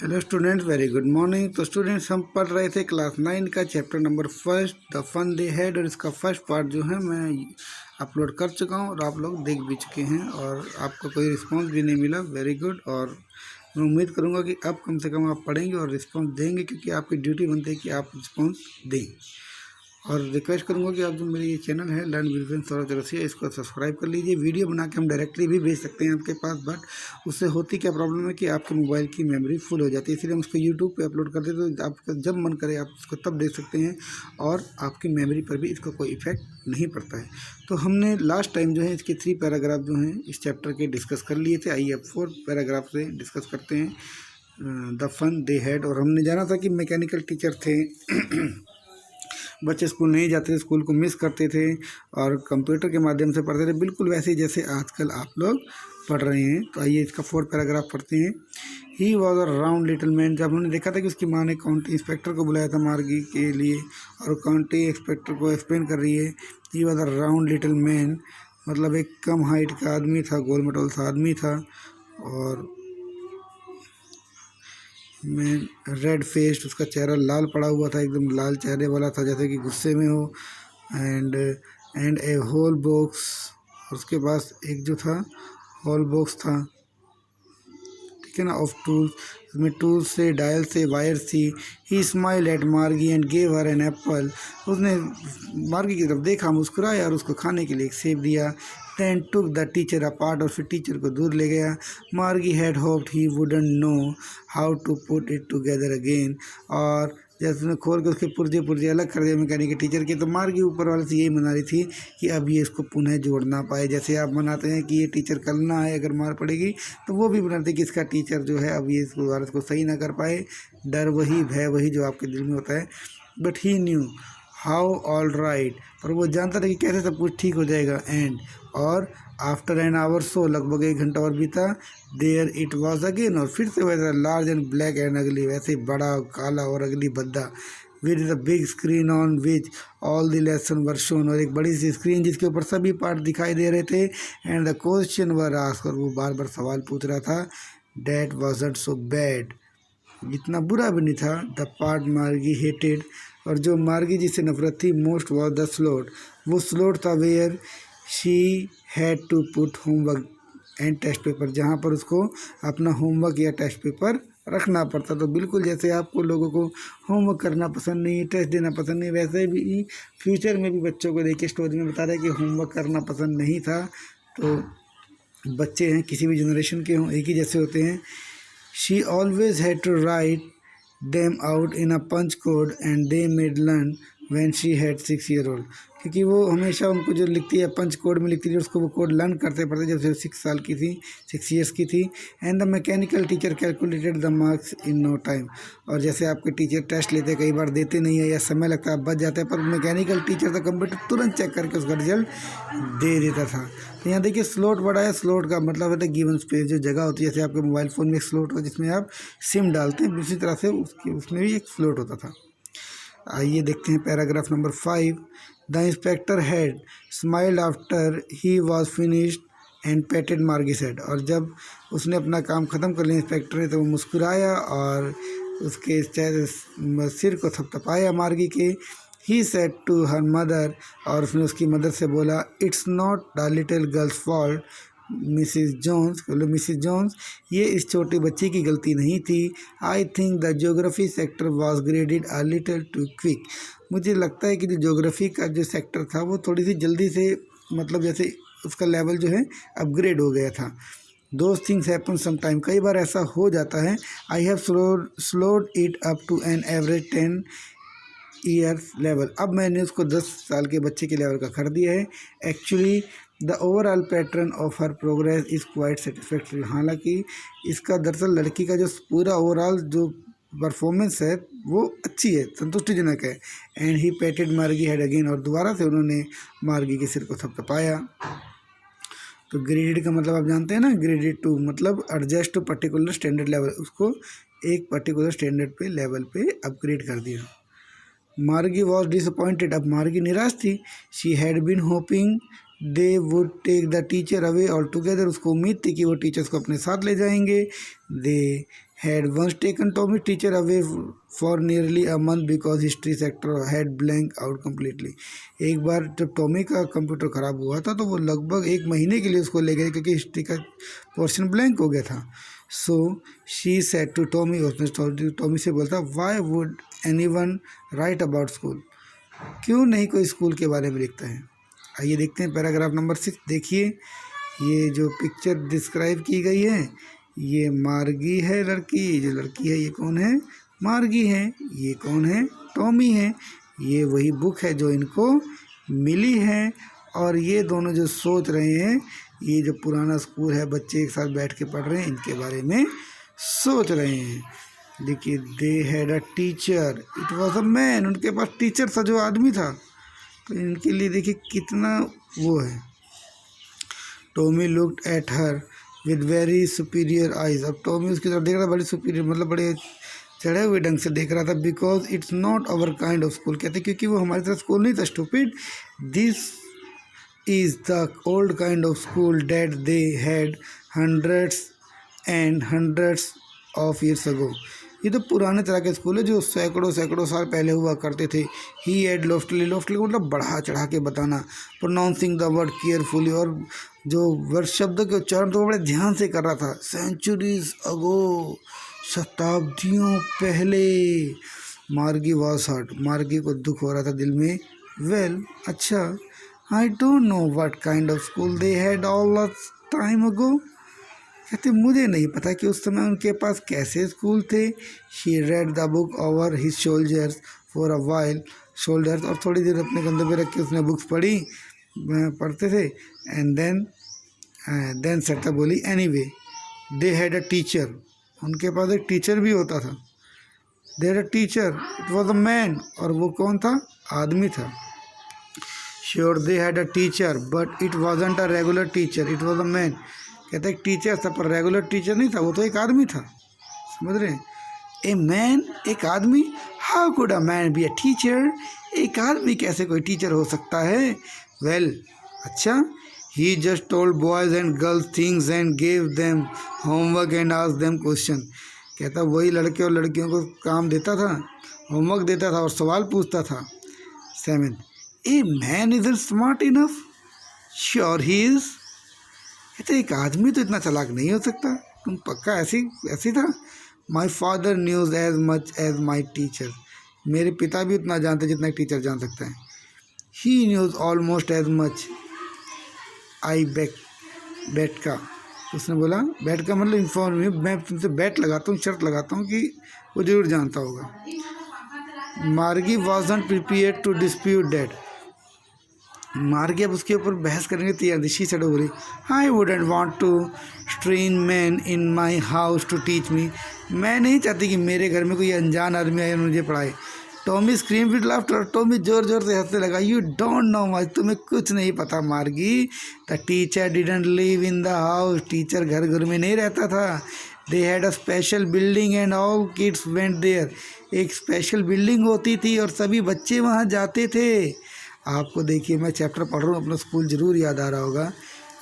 Hello students, very good morning. तो students, हम पढ़ रहे थे क्लास 9 का chapter number first the fun they had, और इसका फर्स्ट पार्ट जो है मैं अपलोड कर चुका हूँ और आप लोग देख भी चुके हैं और आपको कोई रिस्पांस भी नहीं मिला। Very good. और मैं उम्मीद करूँगा कि अब कम से कम आप पढ़ेंगे और रिस्पांस देंगे, क्योंकि आपकी ड्यूटी बनती है कि आप रिस्पांस दें। और रिक्वेस्ट करूंगा कि आप जो मेरी ये चैनल है लर्न विद सौरभ चौरसिया, इसको सब्सक्राइब कर लीजिए। वीडियो बना के हम डायरेक्टली भी भेज सकते हैं आपके पास, बट उससे होती क्या प्रॉब्लम है कि आपके मोबाइल की मेमोरी फुल हो जाती है, इसलिए हम उसको यूट्यूब पे अपलोड कर देते हैं। तो आपका जब मन करे आप उसको तब देख सकते हैं और आपकी मेमोरी पर भी इसका कोई इफेक्ट नहीं पड़ता है। तो हमने लास्ट टाइम जो है इसके 3 पैराग्राफ जो हैं इस चैप्टर के डिस्कस कर लिए थे। आइए अब 4 पैराग्राफ से डिस्कस करते हैं द फन दे हैड। और हमने जाना था कि मैकेनिकल टीचर थे बच्चे स्कूल नहीं जाते थे, स्कूल को मिस करते थे और कंप्यूटर के माध्यम से पढ़ते थे, बिल्कुल वैसे ही जैसे आजकल आप लोग पढ़ रहे हैं। तो आइए इसका 4 पैराग्राफ पढ़ते हैं। He was a round little man. जब हमने देखा था कि उसकी माँ ने काउंटी इंस्पेक्टर को बुलाया था मार्गी के लिए, और काउंटी इंस्पेक्टर को एक्सप्लेन कर रही है he was a round little man, मतलब एक कम हाइट का आदमी था, गोल मटोल सा आदमी था, और में रेड फेस्ड, उसका चेहरा लाल पड़ा हुआ था, एकदम लाल चेहरे वाला था जैसे कि गुस्से में हो। एंड ए होल बॉक्स, उसके पास एक जो था होल बॉक्स था, ठीक है ना, ऑफ टूल्स, उसमें टूल्स से, डायल से, वायर थी। He smile at Margie and gave her an apple. उसने मार्गी की तरफ देखा, मुस्कुराया और उसको खाने के लिए एक सेब दिया। Then took the teacher apart, और फिर टीचर को दूर ले गया। Margie had hoped he wouldn't know how to put it together again, और जैसे उसने खोल के उसके पुर्जे अलग कर दिया मैकेनिक के टीचर के, तो मार्गी ऊपर वाले से यही मना रही थी कि अब ये इसको पुनः जोड़ ना पाए। जैसे आप मनाते हैं कि ये टीचर कल ना आए अगर मार पड़ेगी, तो वो भी बनाते कि इसका टीचर जो है अब ये इसको दोबारा इसको सही ना कर पाए। डर वही, भय वही जो आपके दिल में होता है। But he knew how all right, पर वो जानता था कि कैसे सब कुछ ठीक हो जाएगा। एंड, और आफ्टर एन आवर, सो लगभग 1 घंटा और बीता। देयर इट वॉज अगेन, और फिर से वैसा लार्ज एंड ब्लैक एंड अगली, वैसे बड़ा काला और अगली बद्दा, with the big screen on which all the lesson were shown, और एक बड़ी सी स्क्रीन जिसके ऊपर सभी पार्ट दिखाई दे रहे थे। And the question were asked, और वो बार बार सवाल पूछ रहा था। डैट वॉजंट सो बैड, इतना बुरा भी नहीं था। द पार्ट मार्गी हेटेड, और जो मार्गी जिससे नफरत थी, मोस्ट वॉज द स्लोट, वो स्लोट था where she had to put homework and test paper, जहाँ पर उसको अपना होमवर्क या टेस्ट पेपर रखना पड़ता। तो बिल्कुल जैसे आपको लोगों को होमवर्क करना पसंद नहीं, टेस्ट देना पसंद नहीं, वैसे भी फ्यूचर में भी बच्चों को देखिए स्टोरी में बता रहे हैं कि होमवर्क करना पसंद नहीं था। तो बच्चे हैं, किसी भी जनरेशन के हों, एक ही जैसे होते हैं। She always had to write them out in a punch code and they made learn when she had 6-year-old, क्योंकि वो हमेशा उनको जो लिखती है पंच कोड में लिखती थी, उसको वो कोड लर्न करते पड़ते जब से 6 साल की थी, 6 ईयर्स की थी। And the mechanical teacher calculated the marks in no time, और जैसे आपके टीचर टेस्ट लेते कई बार देते नहीं है या समय लगता है, बच जाता है, पर मैकेनिकल टीचर तो कंप्यूटर तुरंत चेक करके उसका रिजल्ट दे देता था। तो यहाँ देखिए स्लॉट बड़ा है, स्लॉट का मतलब होता है गिवन स्पेस, जो जगह होती है, जैसे आपके मोबाइल फ़ोन में एक स्लॉट होता है जिसमें आप सिम डालते हैं, उसी तरह से उसमें भी एक स्लॉट होता था। आइए देखते हैं paragraph number 5। The inspector had smiled after he was finished and patted Margie said, और जब उसने अपना काम ख़त्म कर लिया इंस्पेक्टर ने, तो वो मुस्कुराया और उसके सिर को थपथपाया मार्गी के। He said to her mother, और उसने उसकी मदर से बोला, it's not the little girl's fault Mrs Jones, बोलो मिसिज जोन्स, ये इस छोटे बच्चे की गलती नहीं थी। I think the geography sector was graded a little too quick, मुझे लगता है कि जो ज्योग्राफी का जो सेक्टर था वो थोड़ी सी जल्दी से, मतलब जैसे उसका लेवल जो है अपग्रेड हो गया था। दोज थिंग्स हैपन समटाइम, कई बार ऐसा हो जाता है। I have slowed it up to an average 10 years level, अब मैंने उसको 10 साल के बच्चे के लेवल का कर दिया है। Actually the overall pattern of her progress is quite satisfactory, हालांकि इसका दरअसल लड़की का जो पूरा ओवरऑल जो परफॉर्मेंस है वो अच्छी है, संतुष्टिजनक है। एंड ही पेटेड मार्गी हेड अगेन, और दोबारा से उन्होंने मार्गी के सिर को थपथपाया। तो ग्रेडेड का मतलब आप जानते हैं ना, ग्रेडेड टू मतलब adjust to particular standard level, उसको एक पर्टिकुलर स्टैंडर्ड पे लेवल पे अपग्रेड कर दिया। मार्गी वॉज डिसअपॉइंटेड, अब मार्गी निराश थी। She had been hoping they would take the teacher away all together, उसको उम्मीद थी कि वो टीचर्स को अपने साथ ले जाएंगे। दे had once taken Tommy's teacher away for nearly a month because history sector had blanked out completely. एक बार जब टॉमी का कंप्यूटर ख़राब हुआ था तो वो लगभग एक महीने के लिए उसको ले गए क्योंकि हिस्ट्री का पोर्शन ब्लैंक हो गया था. So she said to Tommy, उसने टॉमी से बोलता, why would anyone write about school, क्यों नहीं कोई स्कूल के बारे में लिखता है. आइए देखते हैं पैराग्राफ नंबर 6. देखिए ये जो पिक्चर डिस्क्राइब की गई है, ये मार्गी है लड़की, जो लड़की है ये कौन है, मार्गी है. ये कौन है, टॉमी है. ये वही बुक है जो इनको मिली है और ये दोनों जो सोच रहे हैं, ये जो पुराना स्कूल है बच्चे एक साथ बैठ के पढ़ रहे हैं, इनके बारे में सोच रहे हैं. देखिए दे had a teacher, it was a man, उनके पास टीचर था जो आदमी था. तो इनके लिए देखिए कितना वो है. Tommy looked at her with very superior eyes. अब टॉमी उसकी तरफ देख रहा था, बड़ी सुपीरियर मतलब बड़े चढ़े हुए ढंग से देख रहा था. Because it's not our kind of school, कहते क्योंकि वो हमारी तरह स्कूल नहीं था. Stupid, this is the old kind of school that they had hundreds and hundreds of years ago. ये तो पुराने तरह के स्कूल है जो सैकड़ों सैकड़ों साल पहले हुआ करते थे. ही एड लॉफ्टली, लॉफ्टली मतलब बढ़ा चढ़ा के बताना. प्रोनाउंसिंग द वर्ड केयरफुली, और जो वर्ड शब्द के उच्चारण तो वो बड़े ध्यान से कर रहा था. सेंचुरीज अगो, शताब्दियों पहले. मार्गी वॉज हर्ट, मार्गी को दुख हो रहा था दिल में. वेल अच्छा, I don't know what kind of school they had all the time ago. कहते मुझे नहीं पता कि उस समय उनके पास कैसे स्कूल थे. She read the book over his shoulders for a while, shoulders और थोड़ी देर अपने कंधे पे रख के उसने बुक्स पढ़ते थे. एंड देन सट्टा बोली, anyway they had a teacher, उनके पास एक टीचर भी होता था. They had a teacher, it was a man, और वो कौन था, आदमी था. Sure they had a teacher but it wasn't a regular teacher, it was a man. कहते एक टीचर था पर रेगुलर टीचर नहीं था, वो तो एक आदमी था. समझ रहे हैं, ए मैन, एक आदमी. How could a man be a teacher, एक आदमी कैसे कोई टीचर हो सकता है. वेल अच्छा, he just told boys and girls things and gave them homework and asked them question. कहता वही लड़के और लड़कियों को काम देता था, होमवर्क देता था और सवाल पूछता था. 7. A man is smart enough, sure he is. कहते एक आदमी तो इतना चालाक नहीं हो सकता, तुम पक्का ऐसी था. My father knows as much as my teacher, मेरे पिता भी उतना जानते जितना एक टीचर जान सकता है. He knew almost as much I bet का. उसने बोला बेट का मतलब इन्फॉर्म, मैं तुमसे बेट लगाता हूँ, शर्त लगाता हूँ कि वो जरूर जानता होगा. Margie wasn't prepared to dispute that. Margie अब उसके ऊपर बहस करने की तैयार थी. शी सेड, बोली, I wouldn't want to strange man in my house to teach me, मैं नहीं चाहती कि मेरे घर में कोई अनजान आदमी आए और मुझे पढ़ाए. Tommy scream with laughter, Tommy जोर जोर से हंसने लगा. यू डोंट नो मच, तुम्हें कुछ नहीं पता Margie. The teacher didn't live in the house, teacher घर में नहीं रहता था. They had a special building and all kids went there, एक स्पेशल बिल्डिंग होती थी और सभी बच्चे वहाँ जाते थे. आपको देखिए मैं चैप्टर पढ़ रहा हूँ, अपना स्कूल ज़रूर याद आ रहा होगा.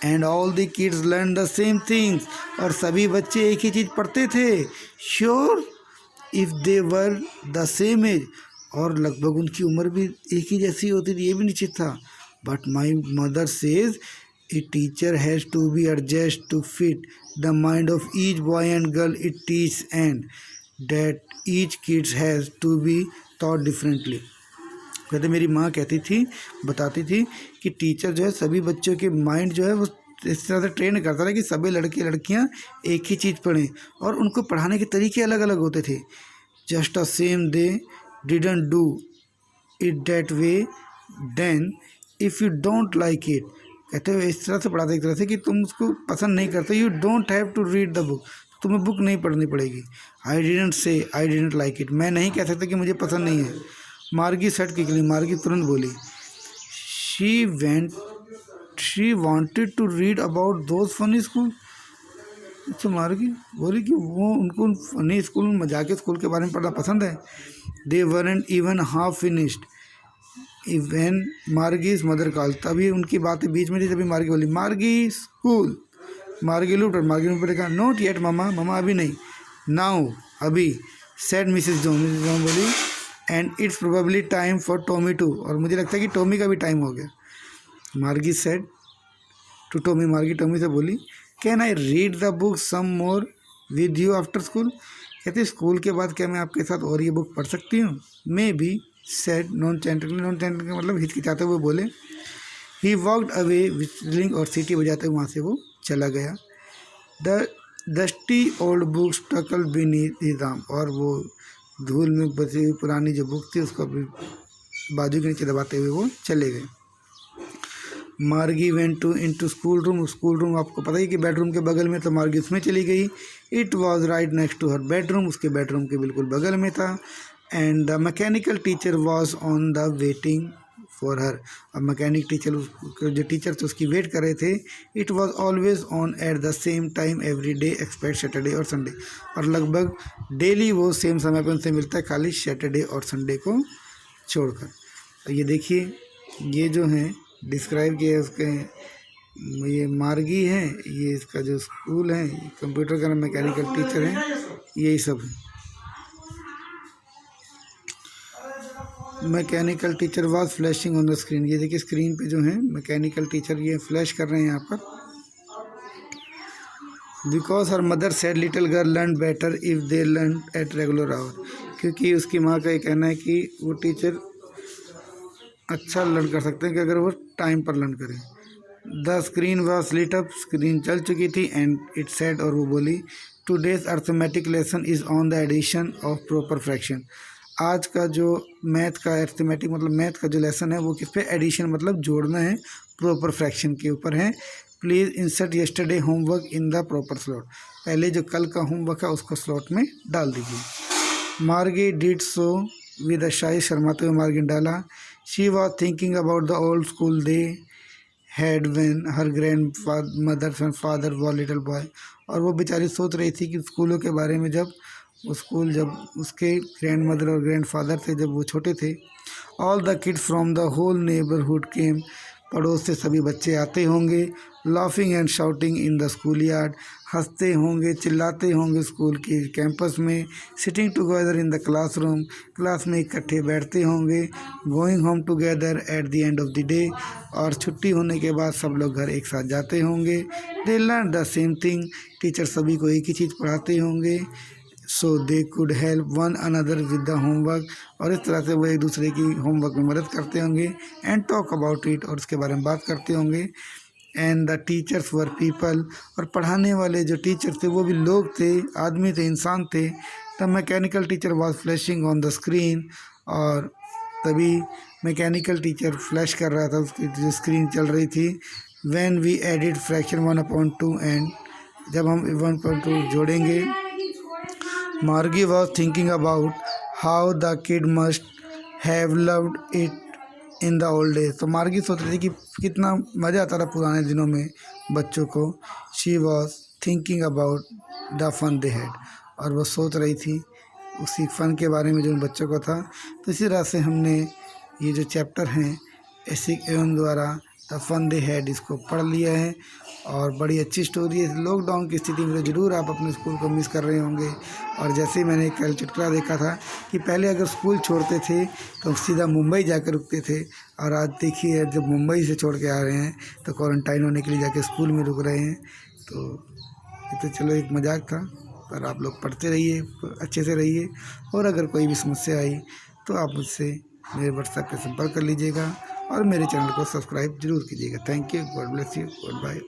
And all the kids learn the same things, और सभी बच्चे एक ही चीज़ पढ़ते थे. Sure if they were the same age, और लगभग उनकी उम्र भी एक ही जैसी होती थी, ये भी निश्चित था. But my mother says a teacher has to be adjust to fit the mind of each boy and girl it teach, and that each kids has to be taught differently. कहते मेरी माँ कहती थी, बताती थी कि टीचर जो है सभी बच्चों के माइंड जो है वो इस तरह से ट्रेन करता था कि सभी लड़के लड़कियाँ एक ही चीज़ पढ़ें, और उनको पढ़ाने के तरीके अलग अलग होते थे. Just a same they didn't do it that way then if you don't like it. कहते हुए इस तरह से पढ़ाते एक तरह से कि तुम उसको पसंद नहीं करते. You don't have to read the book, तुम्हें बुक नहीं पढ़नी पड़ेगी. I didn't say I didn't like it, मैं नहीं कह सकता कि मुझे पसंद नहीं है. मार्गी सट की गली, मार्गी तुरंत बोली. She wanted to read about those funny school. अच्छा मार्गी बोली कि वो उनको फनी स्कूल, मजाक स्कूल के बारे में पढ़ना पसंद है. They weren't even half finished even Margie's mother call. तभी उनकी बातें बीच में थी, तभी मार्गी बोली, मार्गी स्कूल. मार्गी लुट, और मार्गी ने कहा, नॉट येट मामा, मामा अभी नहीं. नाउ अभी, सेड मिसेस जॉन बोली, and it's probably time for Tommy too, और मुझे लगता है कि टॉमी का भी टाइम हो गया। Margie said to Tommy, Margie Tommy से बोली, can I read the book some more with you after school, कहते स्कूल के बाद क्या मैं आपके साथ और ये बुक पढ़ सकती हूँ। Maybe said nonchalantly, nonchalantly का मतलब हिचकिचाते हुए बोले। ही वॉकड अवे विस्टलिंग, और सीटी बजाते हुए वहाँ से वो चला गया। The dusty old books tackle beneath his arm, और वो धूल में बची हुई पुरानी जो बुक थी उसको भी बाजू के नीचे दबाते हुए वो चले गए। Margie went to into school room, school room आपको पता ही कि बेडरूम के बगल में, तो मार्गी उसमें चली गई। It was right next to her bedroom, उसके बेडरूम के बिल्कुल बगल में था। And the mechanical teacher was on the waiting for her, अब मैकेनिक टीचर जो टीचर थे उसकी वेट कर रहे थे। It was always on at the same time every day expect Saturday और संडे, और लगभग डेली वो सेम समय पर उनसे मिलता है, खाली सैटरडे और संडे को छोड़कर। ये देखिए, ये जो है डिस्क्राइब किया है उसके, ये मार्गी है, ये इसका जो स्कूल है, कंप्यूटर का मैकेनिकल टीचर है, यही सब है। Mechanical teacher was flashing on the screen, ये देखिए स्क्रीन पे जो है मैकेनिकल टीचर ये फ्लैश कर रहे हैं यहाँ पर। Because her mother said little girl learn better if they learn at regular hour, क्योंकि उसकी माँ का ये कहना है कि वो टीचर अच्छा लर्न कर सकते हैं कि अगर वो टाइम पर लर्न करें। The screen was lit up, screen चल चुकी थी। एंड इट सेड, और वो बोली, today's arithmetic lesson is on the addition of proper fraction, आज का जो मैथ का अर्थमेटिक मतलब मैथ का जो लेसन है वो किस पे, एडिशन मतलब जोड़ना है, प्रॉपर फ्रैक्शन के ऊपर है। Please insert yesterday homework in the proper slot, पहले जो कल का होमवर्क है उसको स्लॉट में डाल दीजिए। मार्गी डिड सो विद अ शाई, शर्माते हुए मार्गी डाला। She was thinking about the old school they had when her grand mother and father war little boy, और वो बेचारी सोच रही थी कि स्कूलों के बारे में, जब स्कूल जब उसके ग्रैंड मदर और ग्रैंड फादर थे जब वो छोटे थे। All the kids from the whole neighbourhood came, पड़ोस से सभी बच्चे आते होंगे। Laughing and shouting in the schoolyard, हंसते होंगे चिल्लाते होंगे स्कूल के कैंपस में। Sitting together in the classroom, class में इकट्ठे बैठते होंगे। Going home together at the end of the day, और छुट्टी होने के बाद सब लोग घर एक साथ जाते होंगे। They learn the same thing, teacher सभी को एक ही चीज़ पढ़ाते होंगे। So they could help one another with the homework, और इस तरह से वो एक दूसरे की होमवर्क में मदद करते होंगे। एंड टॉक अबाउट इट, और उसके बारे में बात करते होंगे। And the teachers were people, और पढ़ाने वाले जो टीचर थे वो भी लोग थे, आदमी थे, इंसान थे। The mechanical teacher was flashing on the screen, और तभी मैकेनिकल टीचर फ्लैश कर रहा था, उसकी जो स्क्रीन चल रही थी। When we added fraction 1/2, and जब हम 1/2 जोड़ेंगे। Margie was thinking about how the kid must have loved it in the old days, तो मार्गी सोच रही थी कि कितना मज़ा आता था पुराने दिनों में बच्चों को। She was thinking about the fun they had, और वो सोच रही थी उसी फ़न के बारे में जो उन बच्चों को था। तो इसी तरह से हमने ये जो चैप्टर हैं एसिक एवन द्वारा द फन दे हैड, इसको पढ़ लिया है, और बड़ी अच्छी स्टोरी है। लॉकडाउन की स्थिति में ज़रूर आप अपने स्कूल को मिस कर रहे होंगे। और जैसे मैंने कल चुटकुला देखा था कि पहले अगर स्कूल छोड़ते थे तो सीधा मुंबई जाकर रुकते थे, और आज देखिए जब मुंबई से छोड़ के आ रहे हैं तो क्वारंटाइन होने के लिए जाके स्कूल में रुक रहे हैं। तो ये तो चलो एक मजाक था, पर आप लोग पढ़ते रहिए, अच्छे से रहिए, और अगर कोई भी समस्या आई तो आप मुझसे मेरे व्हाट्सएप पे संपर्क कर लीजिएगा, और मेरे चैनल को सब्सक्राइब जरूर कीजिएगा। Thank you, God bless you, good bye.